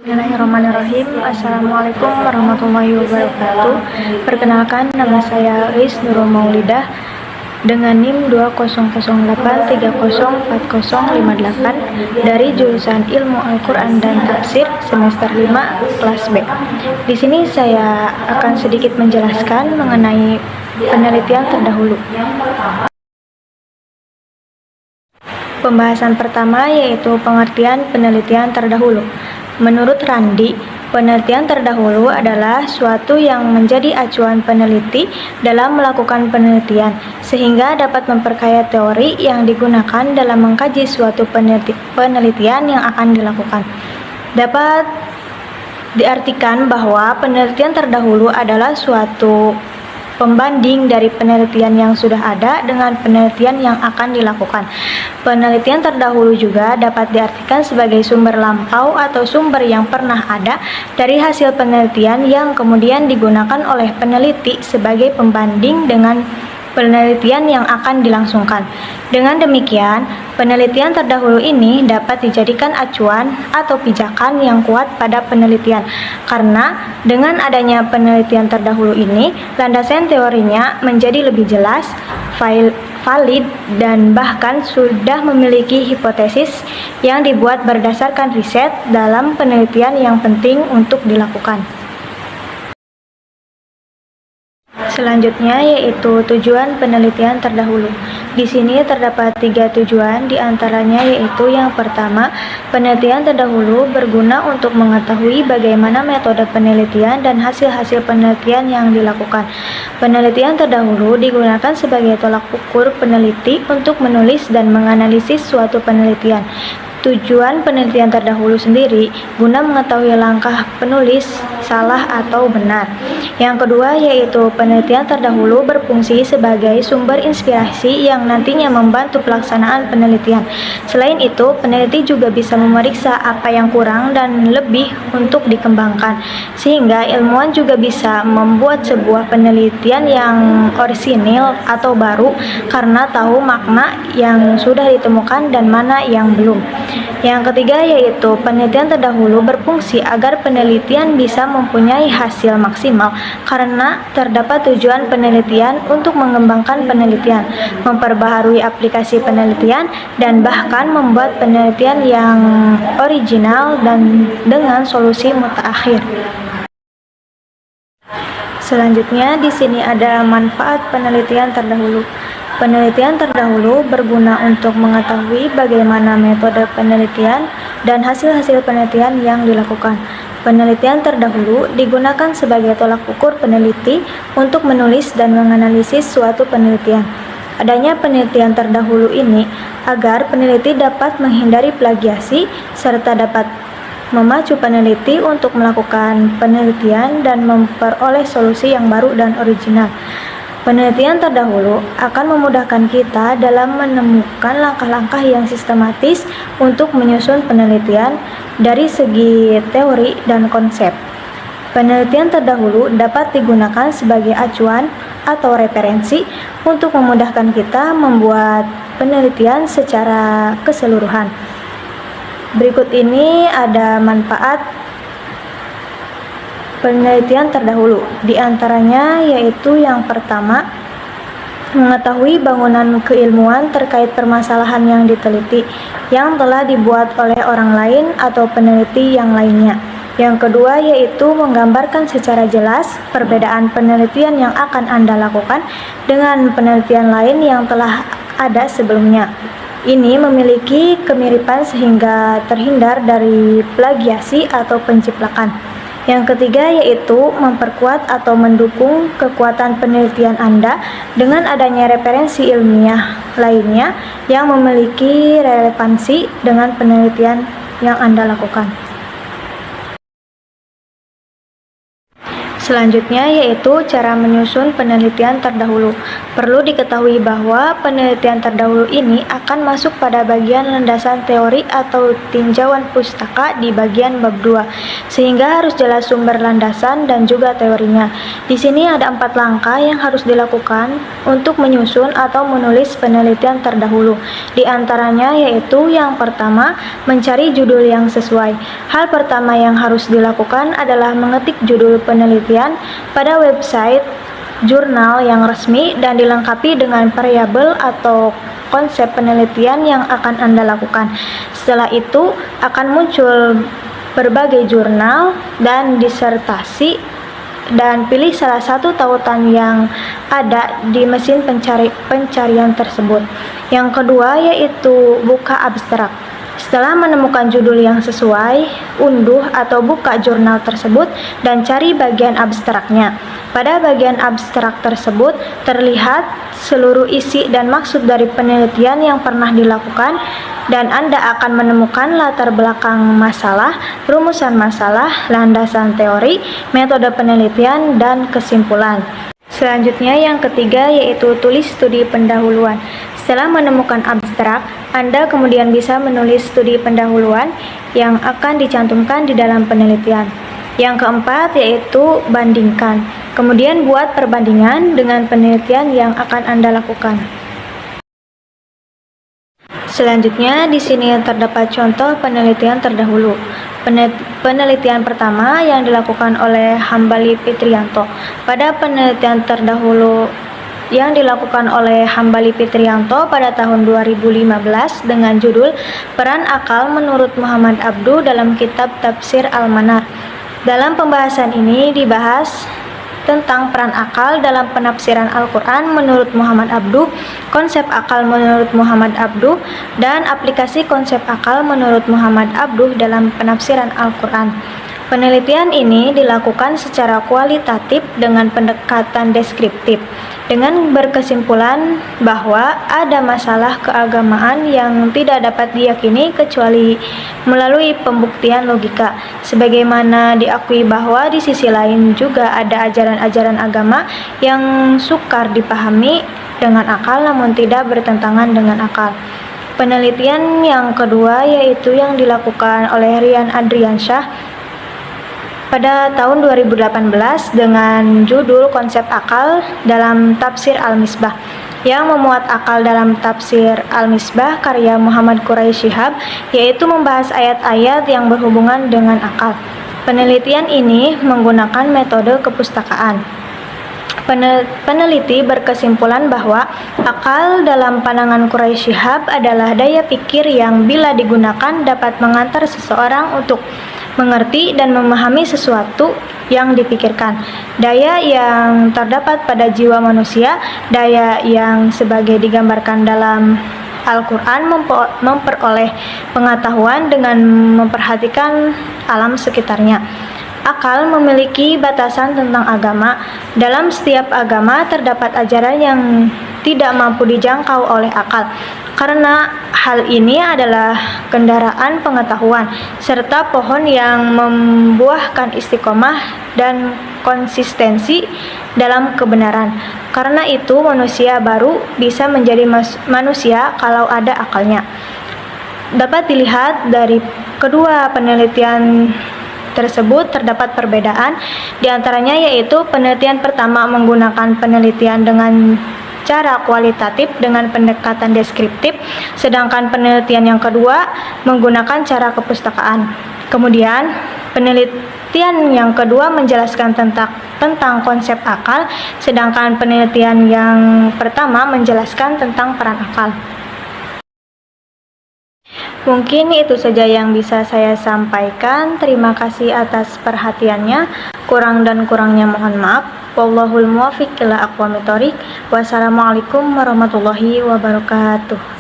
Bismillahirrahmanirrahim. Assalamualaikum warahmatullahi wabarakatuh. Perkenalkan, nama saya Ris Nurul Maulidah dengan NIM 2008304058 dari jurusan Ilmu Al-Quran dan Tafsir semester 5 kelas B. Di sini saya akan sedikit menjelaskan mengenai penelitian terdahulu. Pembahasan pertama yaitu pengertian penelitian terdahulu. Menurut Randi, penelitian terdahulu adalah suatu yang menjadi acuan peneliti dalam melakukan penelitian, sehingga dapat memperkaya teori yang digunakan dalam mengkaji suatu penelitian yang akan dilakukan. Dapat diartikan bahwa penelitian terdahulu adalah suatu pembanding dari penelitian yang sudah ada dengan penelitian yang akan dilakukan. Penelitian terdahulu juga dapat diartikan sebagai sumber lampau atau sumber yang pernah ada dari hasil penelitian yang kemudian digunakan oleh peneliti sebagai pembanding dengan penelitian yang akan dilangsungkan. Dengan demikian, penelitian terdahulu ini dapat dijadikan acuan atau pijakan yang kuat pada penelitian, karena dengan adanya penelitian terdahulu ini, landasan teorinya menjadi lebih jelas, valid, dan bahkan sudah memiliki hipotesis yang dibuat berdasarkan riset dalam penelitian yang penting untuk dilakukan. Selanjutnya yaitu tujuan penelitian terdahulu. Di sini terdapat 3 tujuan, diantaranya yaitu yang pertama, penelitian terdahulu berguna untuk mengetahui bagaimana metode penelitian dan hasil-hasil penelitian yang dilakukan. Penelitian terdahulu digunakan sebagai tolak ukur peneliti untuk menulis dan menganalisis suatu penelitian. Tujuan penelitian terdahulu sendiri guna mengetahui langkah penulis salah atau benar. Yang kedua yaitu penelitian terdahulu berfungsi sebagai sumber inspirasi yang nantinya membantu pelaksanaan penelitian. Selain itu, peneliti juga bisa memeriksa apa yang kurang dan lebih untuk dikembangkan, sehingga ilmuwan juga bisa membuat sebuah penelitian yang orisinil atau baru karena tahu makna yang sudah ditemukan dan mana yang belum. Yang ketiga yaitu penelitian terdahulu berfungsi agar penelitian bisa mempunyai hasil maksimal karena terdapat tujuan penelitian untuk mengembangkan penelitian, memperbaharui aplikasi penelitian, dan bahkan membuat penelitian yang original dan dengan solusi mutaakhir. Selanjutnya di sini ada manfaat penelitian terdahulu. Penelitian terdahulu berguna untuk mengetahui bagaimana metode penelitian dan hasil-hasil penelitian yang dilakukan. Penelitian terdahulu digunakan sebagai tolak ukur peneliti untuk menulis dan menganalisis suatu penelitian. Adanya penelitian terdahulu ini agar peneliti dapat menghindari plagiasi serta dapat memacu peneliti untuk melakukan penelitian dan memperoleh solusi yang baru dan original. Penelitian terdahulu akan memudahkan kita dalam menemukan langkah-langkah yang sistematis untuk menyusun penelitian dari segi teori dan konsep. Penelitian terdahulu dapat digunakan sebagai acuan atau referensi untuk memudahkan kita membuat penelitian secara keseluruhan. Berikut ini ada manfaat penelitian terdahulu, di antaranya yaitu yang pertama, mengetahui bangunan keilmuan terkait permasalahan yang diteliti yang telah dibuat oleh orang lain atau peneliti yang lainnya. Yang kedua yaitu menggambarkan secara jelas perbedaan penelitian yang akan Anda lakukan dengan penelitian lain yang telah ada sebelumnya. Ini memiliki kemiripan sehingga terhindar dari plagiasi atau penciplakan. Yang ketiga yaitu memperkuat atau mendukung kekuatan penelitian Anda dengan adanya referensi ilmiah lainnya yang memiliki relevansi dengan penelitian yang Anda lakukan. Selanjutnya yaitu cara menyusun penelitian terdahulu. Perlu diketahui bahwa penelitian terdahulu ini akan masuk pada bagian landasan teori atau tinjauan pustaka di bagian bab 2, sehingga harus jelas sumber landasan dan juga teorinya. Di sini ada 4 langkah yang harus dilakukan untuk menyusun atau menulis penelitian terdahulu. Di antaranya yaitu yang pertama, mencari judul yang sesuai. Hal pertama yang harus dilakukan adalah mengetik judul penelitian pada website jurnal yang resmi dan dilengkapi dengan variabel atau konsep penelitian yang akan Anda lakukan. Setelah itu akan muncul berbagai jurnal dan disertasi, dan pilih salah satu tautan yang ada di mesin pencarian tersebut. Yang kedua yaitu buka abstrak. Setelah menemukan judul yang sesuai, unduh atau buka jurnal tersebut dan cari bagian abstraknya. Pada bagian abstrak tersebut terlihat seluruh isi dan maksud dari penelitian yang pernah dilakukan, dan Anda akan menemukan latar belakang masalah, rumusan masalah, landasan teori, metode penelitian, dan kesimpulan. Selanjutnya yang ketiga yaitu tulis studi pendahuluan. Setelah menemukan abstrak, Anda kemudian bisa menulis studi pendahuluan yang akan dicantumkan di dalam penelitian. Yang keempat yaitu bandingkan. Kemudian buat perbandingan dengan penelitian yang akan Anda lakukan. Selanjutnya di sini terdapat contoh penelitian terdahulu. Penelitian pertama yang dilakukan oleh Hambali Fitriyanto. Pada penelitian terdahulu yang dilakukan oleh Hambali Fitriyanto pada tahun 2015 dengan judul Peran Akal Menurut Muhammad Abduh dalam kitab Tafsir Al-Manar. Dalam pembahasan ini dibahas tentang peran akal dalam penafsiran Al-Quran menurut Muhammad Abduh, konsep akal menurut Muhammad Abduh, dan aplikasi konsep akal menurut Muhammad Abduh dalam penafsiran Al-Quran. Penelitian ini dilakukan secara kualitatif dengan pendekatan deskriptif, dengan berkesimpulan bahwa ada masalah keagamaan yang tidak dapat diyakini kecuali melalui pembuktian logika, sebagaimana diakui bahwa di sisi lain juga ada ajaran-ajaran agama yang sukar dipahami dengan akal namun tidak bertentangan dengan akal. Penelitian yang kedua yaitu yang dilakukan oleh Rian Adriansyah pada tahun 2018 dengan judul Konsep Akal dalam Tafsir Al-Misbah, yang memuat akal dalam Tafsir Al-Misbah karya Muhammad Quraisy Shihab, yaitu membahas ayat-ayat yang berhubungan dengan akal. Penelitian ini menggunakan metode kepustakaan. Peneliti berkesimpulan bahwa akal dalam pandangan Quraisy Shihab adalah daya pikir yang bila digunakan dapat mengantar seseorang untuk mengerti dan memahami sesuatu yang dipikirkan. Daya yang terdapat pada jiwa manusia, daya yang sebagai digambarkan dalam Al-Quran memperoleh pengetahuan dengan memperhatikan alam sekitarnya. Akal memiliki batasan tentang agama. Dalam setiap agama terdapat ajaran yang tidak mampu dijangkau oleh akal, karena hal ini adalah kendaraan pengetahuan, serta pohon yang membuahkan istiqomah dan konsistensi dalam kebenaran. Karena itu manusia baru bisa menjadi manusia kalau ada akalnya. Dapat dilihat dari kedua penelitian tersebut terdapat perbedaan, diantaranya yaitu penelitian pertama menggunakan penelitian dengan cara kualitatif dengan pendekatan deskriptif, sedangkan penelitian yang kedua menggunakan cara kepustakaan. Kemudian penelitian yang kedua menjelaskan tentang konsep akal, sedangkan penelitian yang pertama menjelaskan tentang peran akal. Mungkin itu saja yang bisa saya sampaikan. Terima kasih atas perhatiannya. Kurang dan kurangnya mohon maaf. Wallahul muwaffiq ila aqwamit thoriq. Wassalamualaikum warahmatullahi wabarakatuh.